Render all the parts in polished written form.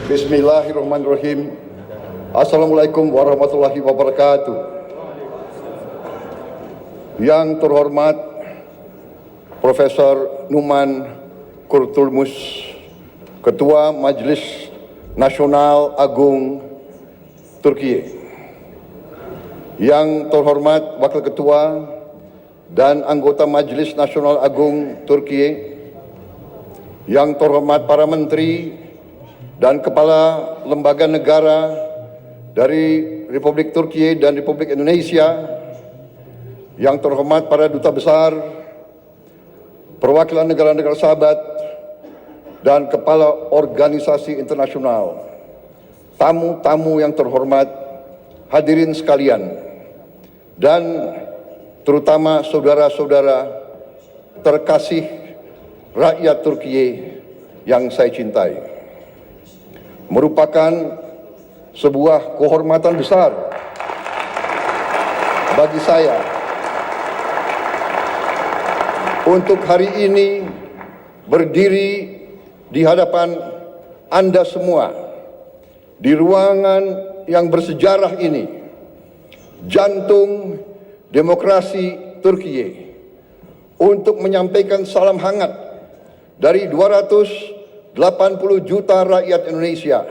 Bismillahirrahmanirrahim. Assalamualaikum warahmatullahi wabarakatuh. Yang terhormat Profesor Numan Kurtulmus, Ketua Majelis Nasional Agung Turkiye. Yang terhormat Wakil Ketua dan anggota Majelis Nasional Agung Turkiye. Yang terhormat para menteri dan kepala lembaga negara dari Republik Turkiye dan Republik Indonesia, yang terhormat para duta besar, perwakilan negara-negara sahabat, dan kepala organisasi internasional, tamu-tamu yang terhormat, hadirin sekalian, dan terutama saudara-saudara terkasih rakyat Turkiye yang saya cintai. Merupakan sebuah kehormatan besar bagi saya untuk hari ini berdiri di hadapan Anda semua di ruangan yang bersejarah ini, jantung demokrasi Turkiye, untuk menyampaikan salam hangat dari 280 juta rakyat Indonesia,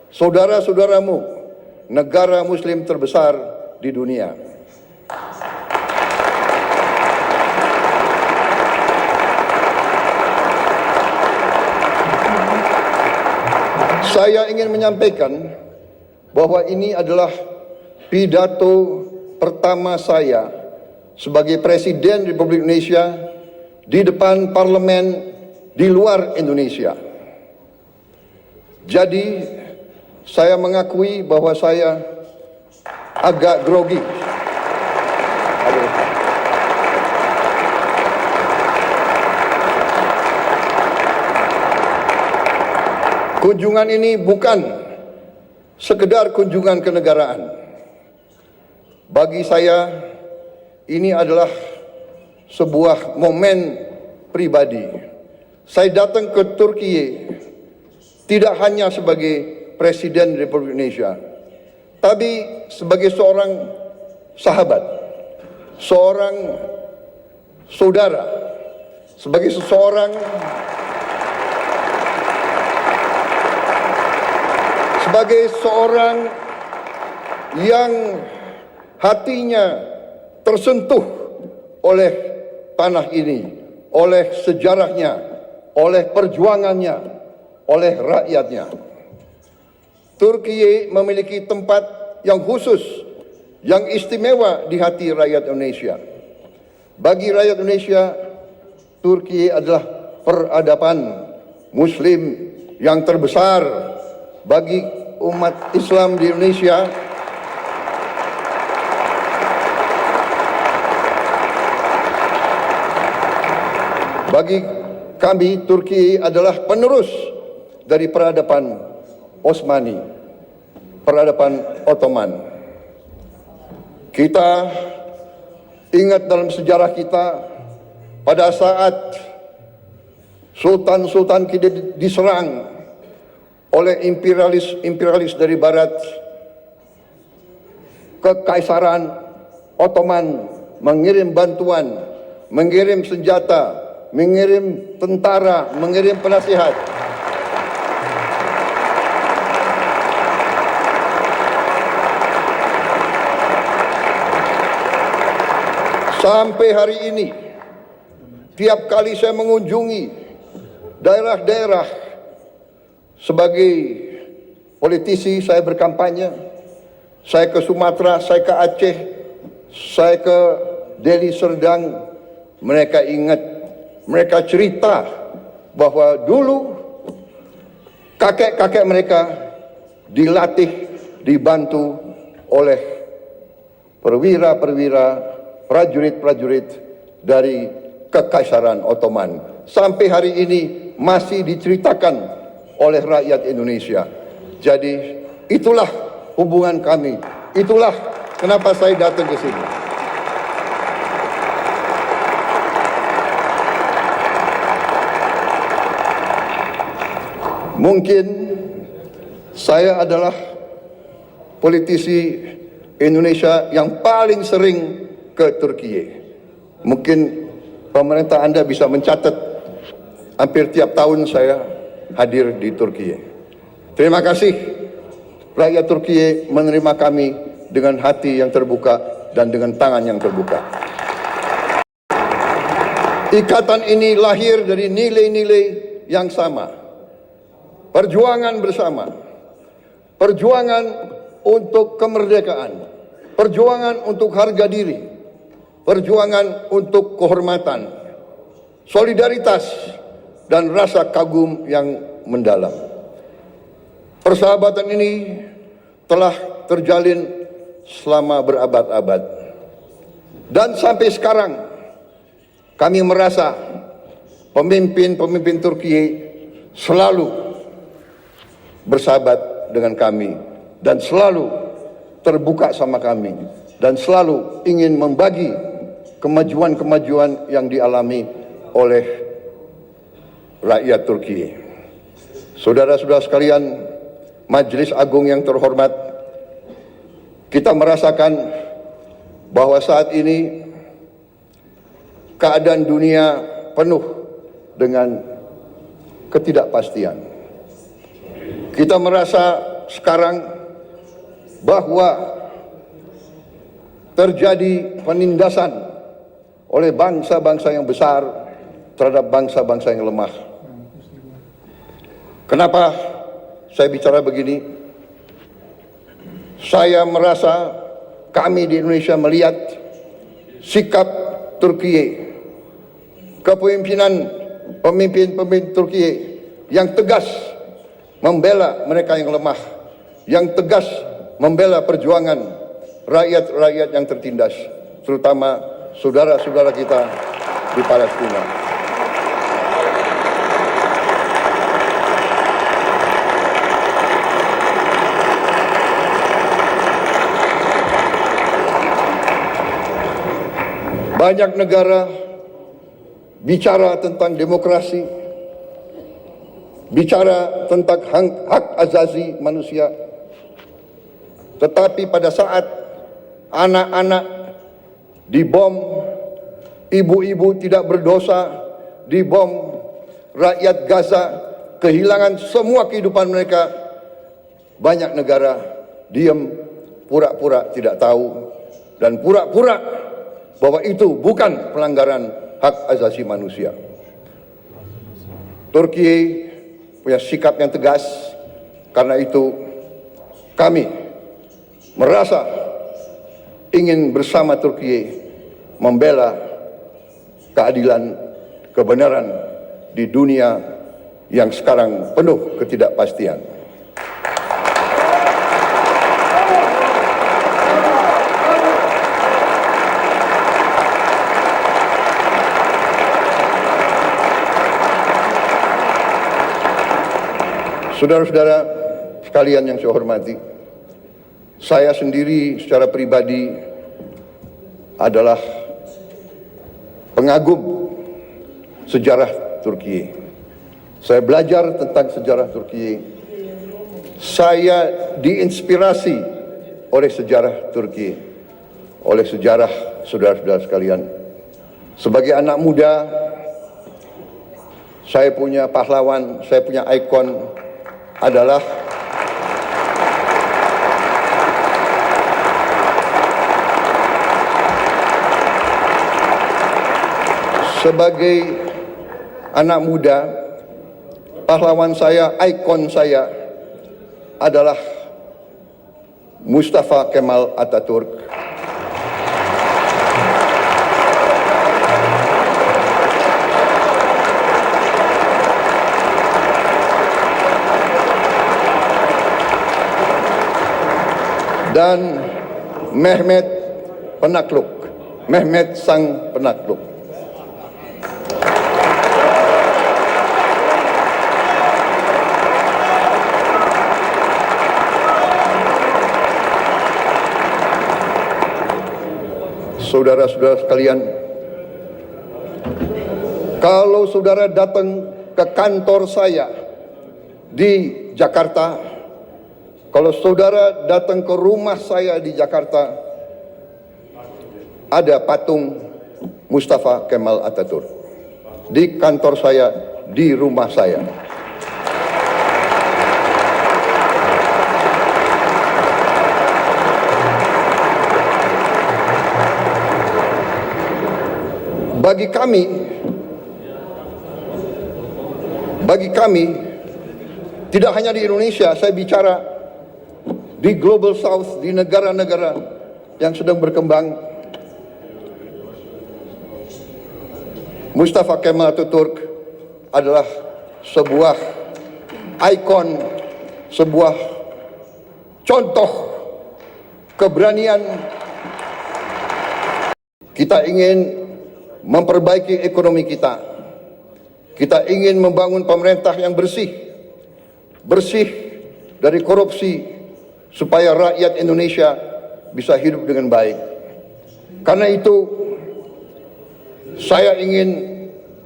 saudara-saudaramu, negara muslim terbesar di dunia. Saya ingin menyampaikan bahwa ini adalah pidato pertama saya sebagai Presiden Republik Indonesia di depan parlemen di luar Indonesia. Jadi saya mengakui bahwa saya agak grogi. Kunjungan ini bukan sekedar kunjungan kenegaraan. Bagi saya ini adalah sebuah momen pribadi. Saya datang ke Turkiye tidak hanya sebagai Presiden Republik Indonesia, tapi sebagai seorang sahabat, seorang saudara, sebagai seseorang yang hatinya tersentuh oleh tanah ini, oleh sejarahnya, oleh perjuangannya, oleh rakyatnya. Turkiye memiliki tempat yang khusus, yang istimewa di hati rakyat Indonesia. Bagi rakyat Indonesia, Turkiye adalah peradaban muslim yang terbesar. Bagi umat Islam di Indonesia, bagi kami, Turki adalah penerus dari peradaban Osmani, peradaban Ottoman. Kita ingat dalam sejarah kita, pada saat sultan-sultan kita diserang oleh imperialis dari barat, Kekaisaran Ottoman mengirim bantuan, mengirim senjata, mengirim tentara, mengirim penasihat. Sampai hari ini, tiap kali saya mengunjungi daerah-daerah sebagai politisi, saya berkampanye, saya ke Sumatera, saya ke Aceh, saya ke Deli Serdang, mereka ingat, mereka cerita bahwa dulu kakek-kakek mereka dilatih, dibantu oleh perwira-perwira, prajurit-prajurit dari Kekaisaran Ottoman. Sampai hari ini masih diceritakan oleh rakyat Indonesia. Jadi itulah hubungan kami. Itulah kenapa saya datang ke sini. Mungkin Saya adalah politisi Indonesia yang paling sering ke Turki. Mungkin pemerintah Anda bisa mencatat hampir tiap tahun saya hadir di Turki. Terima kasih rakyat Turki menerima kami dengan hati yang terbuka dan dengan tangan yang terbuka. Ikatan ini lahir dari nilai-nilai yang sama. Perjuangan bersama. Perjuangan untuk kemerdekaan. Perjuangan untuk harga diri. Perjuangan untuk kehormatan. Solidaritas dan rasa kagum yang mendalam. Persahabatan ini telah terjalin selama berabad-abad. Dan sampai sekarang kami merasa pemimpin-pemimpin Turki selalu bersahabat dengan kami dan selalu terbuka sama kami dan selalu ingin membagi kemajuan-kemajuan yang dialami oleh rakyat Turki. Saudara-saudara sekalian, Majelis Agung yang terhormat, kita merasakan bahwa saat ini keadaan dunia penuh dengan ketidakpastian. Kita merasa sekarang bahwa terjadi penindasan oleh bangsa-bangsa yang besar terhadap bangsa-bangsa yang lemah. Kenapa saya bicara begini? Saya merasa kami di Indonesia melihat sikap Turki, kepemimpinan pemimpin-pemimpin Turki yang tegas membela mereka yang lemah, yang tegas membela perjuangan rakyat-rakyat yang tertindas, terutama saudara-saudara kita di Palestina. Banyak negara bicara tentang demokrasi, bicara tentang hak asasi manusia, tetapi pada saat anak-anak dibom, ibu-ibu tidak berdosa dibom, rakyat Gaza kehilangan semua kehidupan mereka, banyak negara diam, pura-pura tidak tahu, dan pura-pura bahwa itu bukan pelanggaran hak asasi manusia. Turki punya sikap yang tegas, karena itu kami merasa ingin bersama Turki membela keadilan, kebenaran di dunia yang sekarang penuh ketidakpastian. Saudara-saudara sekalian yang saya hormati, saya sendiri secara pribadi adalah pengagum sejarah Turki. Saya belajar tentang sejarah Turki. Saya diinspirasi oleh sejarah Turki, oleh sejarah saudara-saudara sekalian. Sebagai anak muda, saya punya pahlawan, saya punya ikon adalah sebagai anak muda, pahlawan saya, ikon saya adalah Mustafa Kemal Atatürk. Dan Mehmet Penakluk, Mehmet Sang Penakluk. Saudara-saudara sekalian, kalau saudara datang ke kantor saya di Jakarta, Kalau saudara datang ke rumah saya di Jakarta, ada patung Mustafa Kemal Atatürk. Di kantor saya, di rumah saya. Bagi kami, tidak hanya di Indonesia, saya bicara di Global South, di negara-negara yang sedang berkembang, Mustafa Kemal Atatürk adalah sebuah ikon, sebuah contoh keberanian. Kita ingin memperbaiki ekonomi kita. Kita ingin membangun pemerintah yang bersih dari korupsi, supaya rakyat Indonesia bisa hidup dengan baik. Karena itu, saya ingin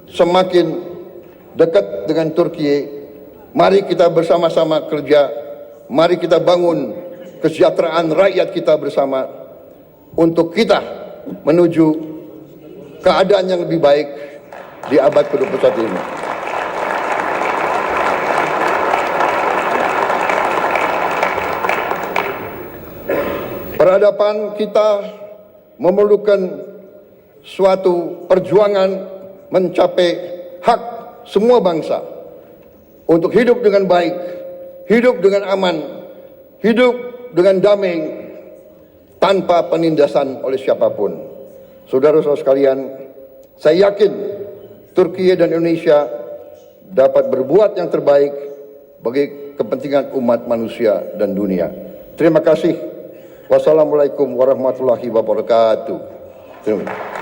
semakin dekat dengan Turki. Mari kita bersama-sama kerja, mari kita bangun kesejahteraan rakyat kita bersama untuk kita menuju keadaan yang lebih baik di abad ke-21 ini. Peradaban kita memerlukan suatu perjuangan mencapai hak semua bangsa untuk hidup dengan baik, hidup dengan aman, hidup dengan damai, tanpa penindasan oleh siapapun. Saudara-saudara sekalian, saya yakin Turki dan Indonesia dapat berbuat yang terbaik bagi kepentingan umat manusia dan dunia. Terima kasih. Wassalamualaikum warahmatullahi wabarakatuh. Terima kasih.